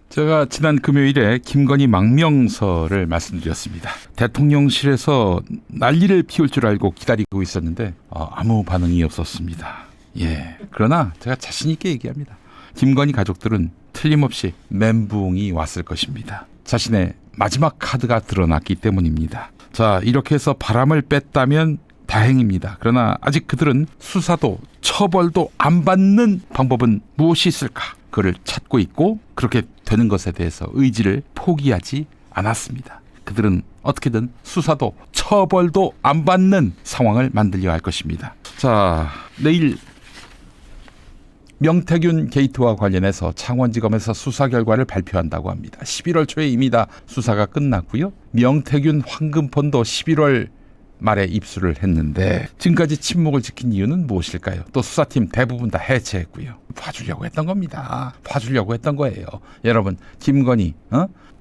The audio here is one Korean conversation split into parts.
제가 지난 금요일에 김건희 망명설을 말씀드렸습니다. 대통령실에서 난리를 피울 줄 알고 기다리고 있었는데 아무 반응이 없었습니다. 그러나 제가 자신 있게 얘기합니다. 김건희 가족들은 틀림없이 멘붕이 왔을 것입니다. 자신의 마지막 카드가 드러났기 때문입니다. 자, 이렇게 해서 바람을 뺐다면 다행입니다. 그러나 아직 그들은 수사도 처벌도 안 받는 방법은 무엇이 있을까? 그를 찾고 있고 그렇게 되는 것에 대해서 의지를 포기하지 않았습니다. 그들은 어떻게든 수사도 처벌도 안 받는 상황을 만들려 할 것입니다. 자, 내일 명태균 게이트와 관련해서 창원지검에서 수사 결과를 발표한다고 합니다. 11월 초에 이미 다 수사가 끝났고요. 명태균 황금폰도 11월 말에 입수를 했는데 지금까지 침묵을 지킨 이유는 무엇일까요? 또 수사팀 대부분 다 해체했고요. 봐주려고 했던 겁니다. 봐주려고 했던 거예요. 여러분, 김건희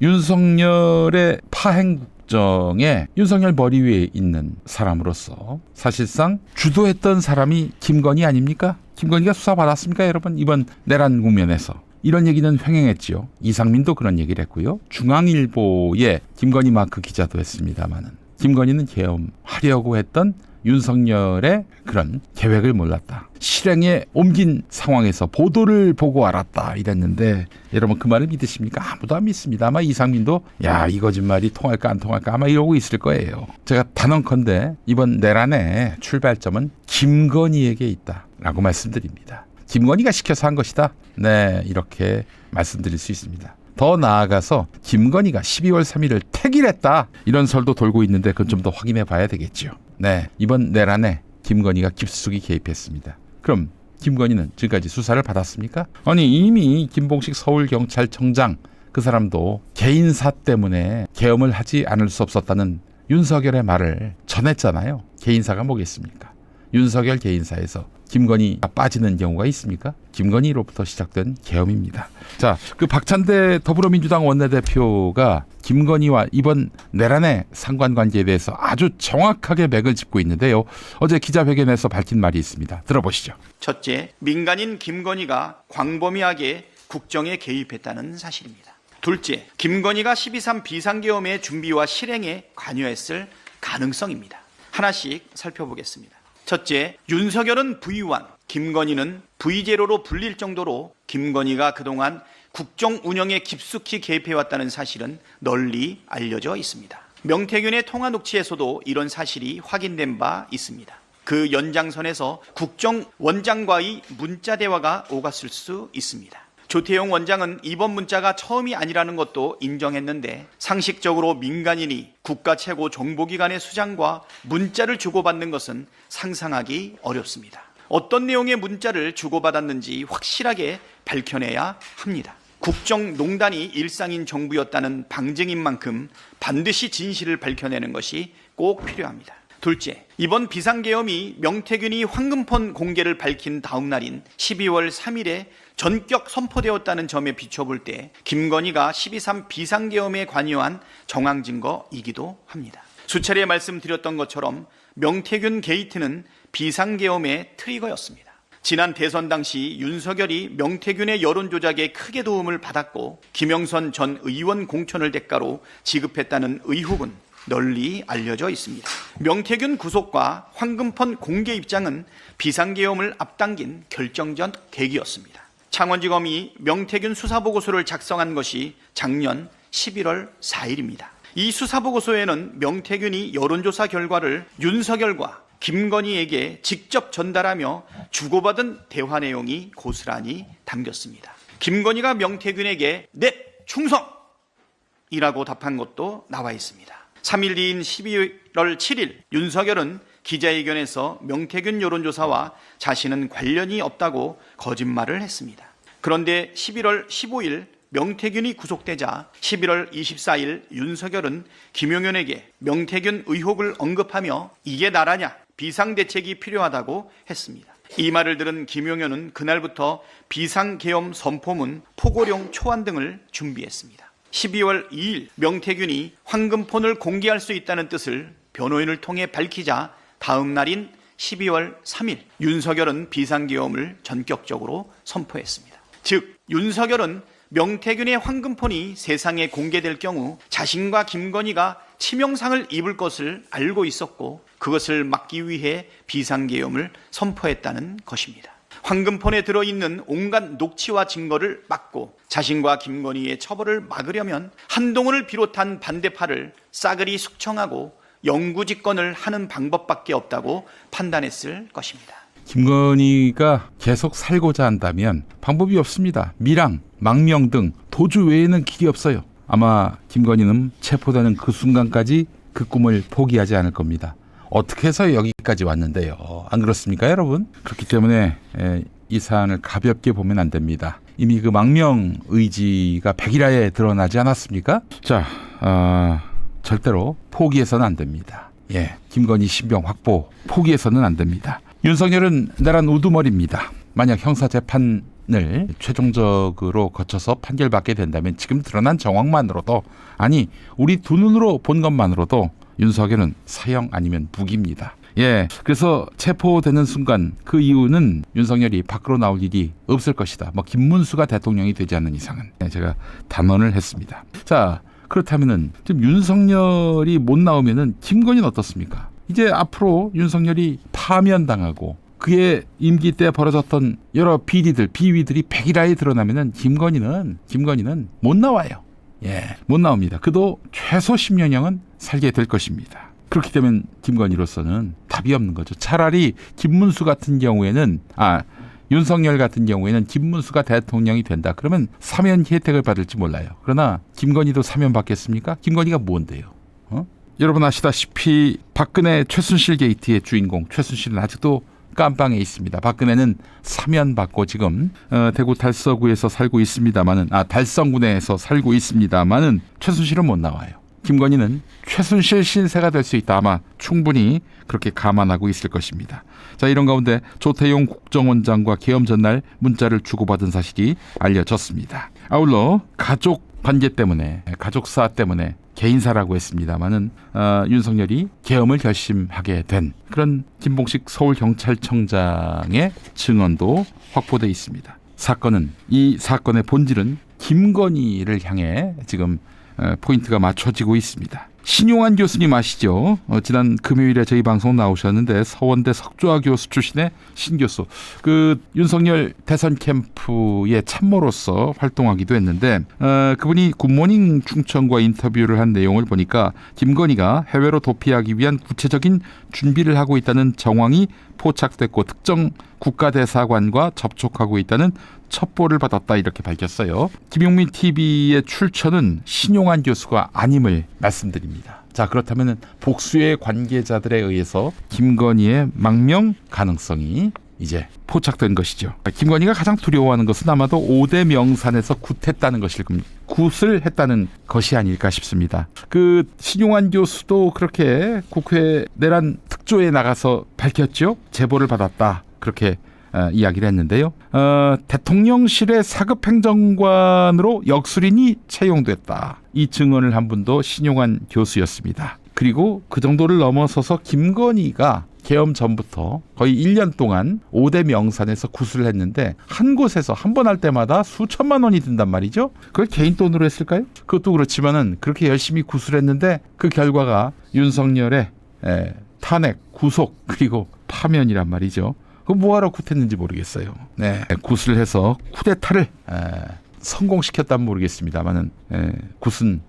윤석열의 파행 국정에 윤석열 머리 위에 있는 사람으로서 사실상 주도했던 사람이 김건희 아닙니까? 김건희가 수사받았습니까, 여러분? 이번 내란 국면에서. 이런 얘기는 횡행했지요. 이상민도 그런 얘기를 했고요. 중앙일보의 김건희 마크 기자도 했습니다마는 김건희는 계엄하려고 했던 윤석열의 그런 계획을 몰랐다. 실행에 옮긴 상황에서 보도를 보고 알았다 이랬는데 여러분 그 말을 믿으십니까? 아무도 안 믿습니다. 아마 이상민도 이 거짓말이 통할까 안 통할까 아마 이러고 있을 거예요. 제가 단언컨대 이번 내란의 출발점은 김건희에게 있다라고 말씀드립니다. 김건희가 시켜서 한 것이다. 네, 이렇게 말씀드릴 수 있습니다. 더 나아가서 김건희가 12월 3일을 택일했다 이런 설도 돌고 있는데 그건 좀 더 확인해 봐야 되겠죠. 네, 이번 내란에 김건희가 깊숙이 개입했습니다. 그럼 김건희는 지금까지 수사를 받았습니까? 아니 이미 김봉식 서울경찰청장 그 사람도 개인사 때문에 계엄을 하지 않을 수 없었다는 윤석열의 말을 전했잖아요. 개인사가 뭐겠습니까? 윤석열 개인사에서 김건희가 빠지는 경우가 있습니까? 김건희로부터 시작된 계엄입니다. 자, 그 박찬대 더불어민주당 원내대표가 김건희와 이번 내란의 상관관계에 대해서 아주 정확하게 맥을 짚고 있는데요. 어제 기자회견에서 밝힌 말이 있습니다. 들어보시죠. 첫째, 민간인 김건희가 광범위하게 국정에 개입했다는 사실입니다. 둘째, 김건희가 12.3 비상계엄의 준비와 실행에 관여했을 가능성입니다. 하나씩 살펴보겠습니다. 첫째, 윤석열은 V1, 김건희는 V0로 불릴 정도로 김건희가 그동안 국정 운영에 깊숙이 개입해왔다는 사실은 널리 알려져 있습니다. 명태균의 통화 녹취에서도 이런 사실이 확인된 바 있습니다. 그 연장선에서 국정원장과의 문자 대화가 오갔을 수 있습니다. 조태용 원장은 이번 문자가 처음이 아니라는 것도 인정했는데 상식적으로 민간인이 국가 최고 정보기관의 수장과 문자를 주고받는 것은 상상하기 어렵습니다. 어떤 내용의 문자를 주고받았는지 확실하게 밝혀내야 합니다. 국정농단이 일상인 정부였다는 방증인 만큼 반드시 진실을 밝혀내는 것이 꼭 필요합니다. 둘째, 이번 비상계엄이 명태균이 황금폰 공개를 밝힌 다음 날인 12월 3일에 전격 선포되었다는 점에 비춰볼 때 김건희가 12.3 비상계엄에 관여한 정황 증거이기도 합니다. 수차례 말씀드렸던 것처럼 명태균 게이트는 비상계엄의 트리거였습니다. 지난 대선 당시 윤석열이 명태균의 여론조작에 크게 도움을 받았고 김영선 전 의원 공천을 대가로 지급했다는 의혹은 널리 알려져 있습니다. 명태균 구속과 황금폰 공개 입장은 비상계엄을 앞당긴 결정적 계기였습니다. 창원지검이 명태균 수사보고서를 작성한 것이 작년 11월 4일입니다. 이 수사보고서에는 명태균이 여론조사 결과를 윤석열과 김건희에게 직접 전달하며 주고받은 대화 내용이 고스란히 담겼습니다. 김건희가 명태균에게 넷 충성이라고 답한 것도 나와 있습니다. 3일 뒤인 12월 7일 윤석열은 기자회견에서 명태균 여론조사와 자신은 관련이 없다고 거짓말을 했습니다. 그런데 11월 15일 명태균이 구속되자 11월 24일 윤석열은 김용현에게 명태균 의혹을 언급하며 이게 나라냐 비상대책이 필요하다고 했습니다. 이 말을 들은 김용현은 그날부터 비상계엄 선포문, 포고령 초안 등을 준비했습니다. 12월 2일 명태균이 황금폰을 공개할 수 있다는 뜻을 변호인을 통해 밝히자 다음 날인 12월 3일 윤석열은 비상계엄을 전격적으로 선포했습니다. 즉 윤석열은 명태균의 황금폰이 세상에 공개될 경우 자신과 김건희가 치명상을 입을 것을 알고 있었고 그것을 막기 위해 비상계엄을 선포했다는 것입니다. 황금폰에 들어있는 온갖 녹취와 증거를 막고 자신과 김건희의 처벌을 막으려면 한동훈을 비롯한 반대파를 싸그리 숙청하고 영구집권을 하는 방법밖에 없다고 판단했을 것입니다. 김건희가 계속 살고자 한다면 방법이 없습니다. 밀항, 망명 등 도주 외에는 길이 없어요. 아마 김건희는 체포되는 그 순간까지 그 꿈을 포기하지 않을 겁니다. 어떻게 해서 여기까지 왔는데요. 안 그렇습니까, 여러분? 그렇기 때문에 이 사안을 가볍게 보면 안 됩니다. 이미 그 망명 의지가 백일하에 드러나지 않았습니까? 자, 절대로 포기해서는 안 됩니다. 예, 김건희 신병 확보 포기해서는 안 됩니다. 윤석열은 내란 우두머리입니다. 만약 형사재판을 최종적으로 거쳐서 판결받게 된다면 지금 드러난 정황만으로도, 아니 우리 두 눈으로 본 것만으로도 윤석열은 사형 아니면 무기입니다. 예, 그래서 체포되는 순간 그 이유는 윤석열이 밖으로 나올 일이 없을 것이다. 뭐 김문수가 대통령이 되지 않는 이상은, 제가 단언을 했습니다. 자, 그렇다면은 지금 윤석열이 못 나오면은 김건희는 어떻습니까? 이제 앞으로 윤석열이 파면당하고 그의 임기 때 벌어졌던 여러 비위들이 백일하에 드러나면은 김건희는 못 나와요. 예, 못 나옵니다. 그도 최소 10년형은 살게 될 것입니다. 그렇기 때문에 김건희로서는 답이 없는 거죠. 차라리 김문수 같은 경우에는 윤석열 같은 경우에는 김문수가 대통령이 된다. 그러면 사면 혜택을 받을지 몰라요. 그러나 김건희도 사면 받겠습니까? 김건희가 뭔데요? 여러분 아시다시피 박근혜 최순실 게이트의 주인공 최순실은 아직도 깜빵에 있습니다. 박근혜는 사면 받고 지금 대구 달서구에서 살고 있습니다만은 달성군에서 살고 있습니다만은 최순실은 못 나와요. 김건희는 최순실 신세가 될 수 있다. 아마 충분히 그렇게 감안하고 있을 것입니다. 자, 이런 가운데 조태용 국정원장과 계엄 전날 문자를 주고받은 사실이 알려졌습니다. 아울러 가족 관계 때문에, 가족사 때문에 개인사라고 했습니다마는 윤석열이 계엄을 결심하게 된 그런 김봉식 서울경찰청장의 증언도 확보돼 있습니다. 이 사건의 본질은 김건희를 향해 지금 포인트가 맞춰지고 있습니다. 신용환 교수님 아시죠? 지난 금요일에 저희 방송 나오셨는데 서원대 석좌 교수 출신의 신 교수, 그 윤석열 대선 캠프의 참모로서 활동하기도 했는데 그분이 굿모닝 충청과 인터뷰를 한 내용을 보니까 김건희가 해외로 도피하기 위한 구체적인 준비를 하고 있다는 정황이 포착됐고 특정 국가대사관과 접촉하고 있다는 첩보를 받았다, 이렇게 밝혔어요. 김용민 TV의 출처는 신용환 교수가 아님을 말씀드립니다. 자, 그렇다면 복수의 관계자들에 의해서 김건희의 망명 가능성이 이제 포착된 것이죠. 김건희가 가장 두려워하는 것은 아마도 5대 명산에서 굿을 했다는 것이 아닐까 싶습니다. 그 신용환 교수도 그렇게 국회 내란 특조에 나가서 밝혔죠. 제보를 받았다, 그렇게 이야기를 했는데요. 대통령실의 사급행정관으로 역술인이 채용됐다. 이 증언을 한 분도 신용환 교수였습니다. 그리고 그 정도를 넘어서서 김건희가 계엄 전부터 거의 1년 동안 5대 명산에서 구슬을 했는데 한 곳에서 한 번 할 때마다 수천만 원이 든단 말이죠. 그걸 개인 돈으로 했을까요? 그것도 그렇지만은 그렇게 열심히 구슬했는데 그 결과가 윤석열의 탄핵, 구속 그리고 파면이란 말이죠. 그 뭐하러 굿했는지 모르겠어요. 네, 굿을 해서 쿠데타를 성공시켰다면 모르겠습니다만은 굿을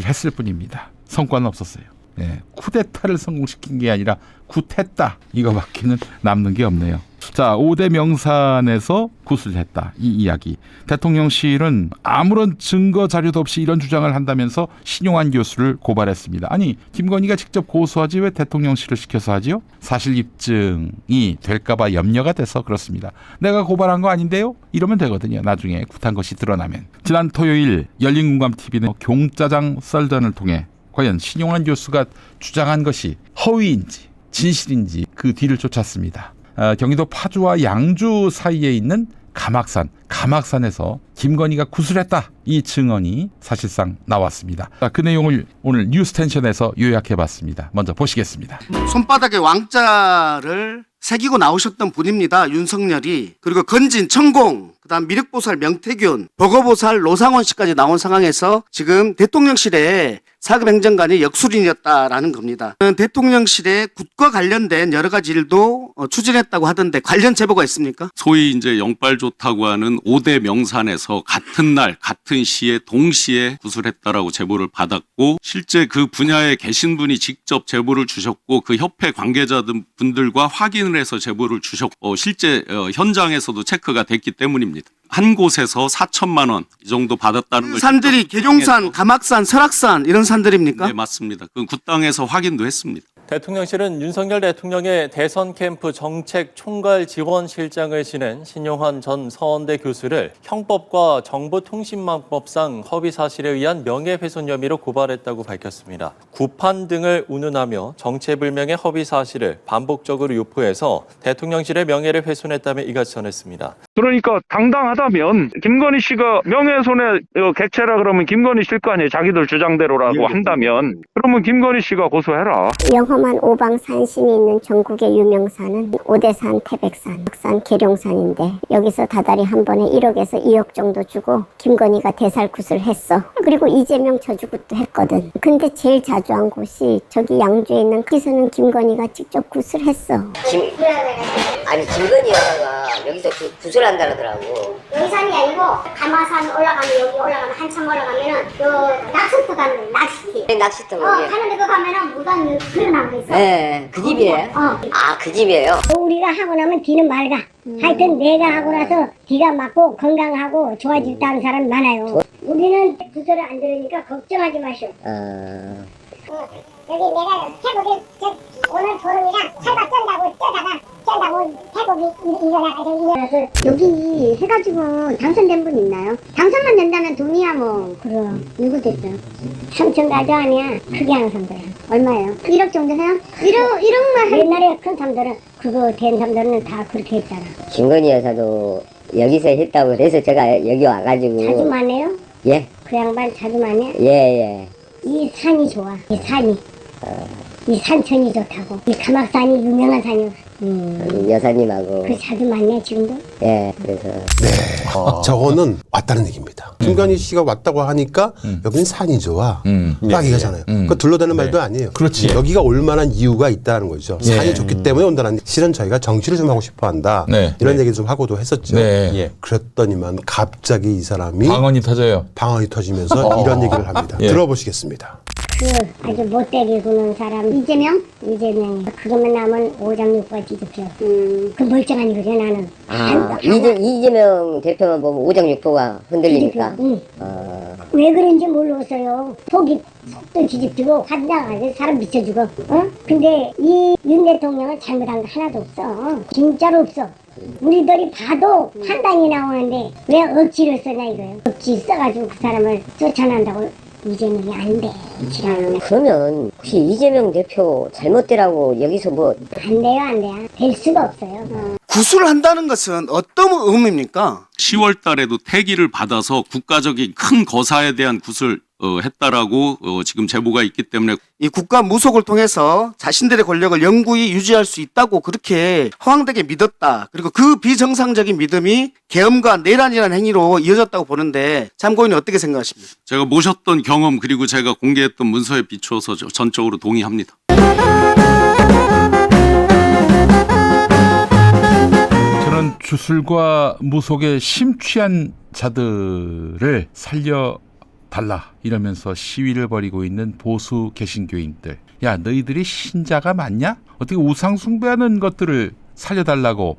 했을 뿐입니다. 성과는 없었어요. 네, 쿠데타를 성공시킨 게 아니라 굿했다, 이거밖에는 남는 게 없네요. 자, 5대 명산에서 굿을 했다, 이 이야기. 대통령실은 아무런 증거 자료도 없이 이런 주장을 한다면서 신용환 교수를 고발했습니다. 아니, 김건희가 직접 고소하지 왜 대통령실을 시켜서 하지요? 사실 입증이 될까봐 염려가 돼서 그렇습니다. 내가 고발한 거 아닌데요? 이러면 되거든요. 나중에 굿한 것이 드러나면. 지난 토요일 열린공감TV는 경짜장 썰전을 통해 과연 신용환 교수가 주장한 것이 허위인지 진실인지 그 뒤를 쫓았습니다. 경기도 파주와 양주 사이에 있는 감악산에서 김건희가 구슬했다, 이 증언이 사실상 나왔습니다. 그 내용을 오늘 뉴스텐션에서 요약해봤습니다. 먼저 보시겠습니다. 손바닥에 왕자를 새기고 나오셨던 분입니다. 윤석열이. 그리고 건진, 천공, 그다음 미륵보살 명태균, 버거보살 노상원 씨까지 나온 상황에서 지금 대통령실에 사급 행정관이 역술인이었다라는 겁니다. 대통령실에 굿과 관련된 여러 가지 일도 추진했다고 하던데 관련 제보가 있습니까? 소위 이제 영빨 좋다고 하는 5대 명산에서 같은 날 같은 시에 동시에 구술했다라고 제보를 받았고, 실제 그 분야에 계신 분이 직접 제보를 주셨고 그 협회 관계자분들과 확인을 해서 제보를 주셨고 실제 현장에서도 체크가 됐기 때문입니다. 한 곳에서 4천만 원 이 정도 받았다는 걸 산들이 직접 계룡산, 가막산, 설악산 이런 산들입니까? 네, 맞습니다. 그 굿당에서 확인도 했습니다. 대통령실은 윤석열 대통령의 대선 캠프 정책 총괄 지원실장을 지낸 신용환 전 서원대 교수를 형법과 정보통신망법상 허위 사실에 의한 명예훼손 혐의로 고발했다고 밝혔습니다. 구판 등을 운운하며 정체불명의 허위 사실을 반복적으로 유포해서 대통령실의 명예를 훼손했다며 이같이 전했습니다. 그러니까 당당하다면 김건희 씨가 명예훼손의 객체라 그러면 김건희 씨일 거 아니에요. 자기들 주장대로라고 한다면. 그러면 김건희 씨가 고소해라. 영험한 오방산신이 있는 전국의 유명산은 오대산, 태백산, 흑산, 계룡산인데 여기서 다달이 한 번에 1억에서 2억 정도 주고 김건희가 대살굿을 했어. 그리고 이재명 저주굿도 했거든. 근데 제일 자주 한 곳이 저기 양주에 있는 거기서는 김건희가 직접 굿을 했어. 김건희 여사가 여기서 굿을 한다 그러더라고. 용산이 아니고 가마산 올라가면 여기 올라가면 한참 올라가면은 낚시터 가는 거야, 낚시터. 낚시터 거기. 하는데 그 가면은 무단 그려놓은 거 있어. 네, 그 집이에요? 아, 그 집이에요? 우리가 하고 나면 뒤는 맑아. 하여튼 내가 하고 나서 뒤가 맑고 건강하고 좋아졌다는 사람이 많아요. 우리는 구설을 안 들으니까 걱정하지 마시오. 여기 내가 태국에 오늘 보름이랑 철밥 쩐다고 태국이 일어나서 여기 해가지고 당선된 분 있나요? 당선만 된다면 돈이야 뭐. 그럼 누구 됐어? 삼천 가져 아니야? 크게 하는 사람들 얼마예요? 1억 정도 해요? 1억만 옛날에 큰 사람들은 그거 된 사람들은 다 그렇게 했잖아. 김건희 여사도 여기서 했다고 그래서 제가 여기 와가지고. 자주 만해요? 예? 그 양반 자주 만해? 예. 이 산이 좋아. 이 산이. 이 산천이 좋다고. 이 가막산이 유명한 산이요. 여사님하고. 그 자주 만네 지금도? 예, 그래서. 저거는 왔다는 얘기입니다. 김건희 씨가 왔다고 하니까 여기는 산이 좋아. 딱 이거잖아요. 그 둘러대는 말도 아니에요. 그렇지. 여기가 올 만한 이유가 있다는 거죠. 산이 좋기 때문에 온다는. 실은 저희가 정치를 좀 하고 싶어 한다. 이런 얘기 좀 하고도 했었죠. 그랬더니만 갑자기 이 사람이 방언이 터져요. 방언이 터지면서 이런 얘기를 합니다. 들어보시겠습니다. 그 아주 못되게 구는 사람 이재명이 그거만 나면 5장 6번 뒤집혀. 그 멀쩡한 거죠 나는. 이재명 대표만 보면 5장 6포가 흔들리니까. 왜 그런지 몰랐어요. 속이 속도 뒤집히고 환장하게 사람 미쳐주고. 근데 이 윤 대통령은 잘못한 거 하나도 없어. 진짜로 없어. 우리들이 봐도 판단이 나오는데 왜 억지를 쓰냐 이거예요. 억지 써가지고 그 사람을 쫓아낸다고. 이재명이 안 돼. 그러면 혹시 이재명 대표 잘못되라고 여기서 뭐. 안 돼요. 될 수가 없어요. 구술을 한다는 것은 어떤 의미입니까? 10월 달에도 태기를 받아서 국가적인 큰 거사에 대한 굿을 했다라고 지금 제보가 있기 때문에 이 국가 무속을 통해서 자신들의 권력을 영구히 유지할 수 있다고 그렇게 허황되게 믿었다. 그리고 그 비정상적인 믿음이 계엄과 내란이라는 행위로 이어졌다고 보는데 참고인은 어떻게 생각하십니까? 제가 모셨던 경험 그리고 제가 공개했던 문서에 비추어서 전적으로 동의합니다. 저는 주술과 무속에 심취한 자들을 살려달라 이러면서 시위를 벌이고 있는 보수 개신교인들. 야, 너희들이 신자가 맞냐? 어떻게 우상숭배하는 것들을 살려달라고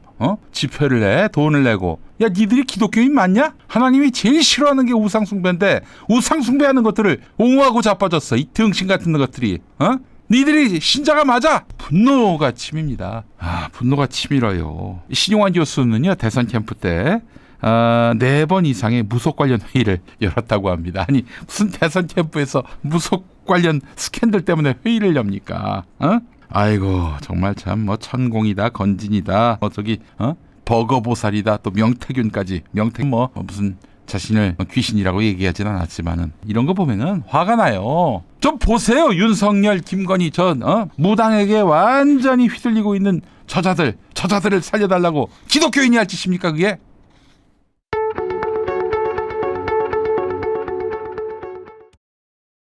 집회를 해? 돈을 내고. 야, 니들이 기독교인 맞냐? 하나님이 제일 싫어하는 게 우상숭배인데 우상숭배하는 것들을 옹호하고 자빠졌어. 이 등신 같은 것들이. 니들이 신자가 맞아? 분노가 치밉니다. 분노가 치밀어요. 신용환 교수는요, 대선 캠프 때 4번 이상의 무속 관련 회의를 열었다고 합니다. 아니, 무슨 대선 캠프에서 무속 관련 스캔들 때문에 회의를 엽니까? 아이고, 정말 참 천공이다, 건진이다, 버거보살이다, 또 명태균까지. 명태균 무슨 자신을 귀신이라고 얘기하진 않았지만은 이런 거 보면은 화가 나요. 좀 보세요. 윤석열, 김건희 무당에게 완전히 휘둘리고 있는 저자들을 살려달라고 기독교인이 할 짓입니까 그게?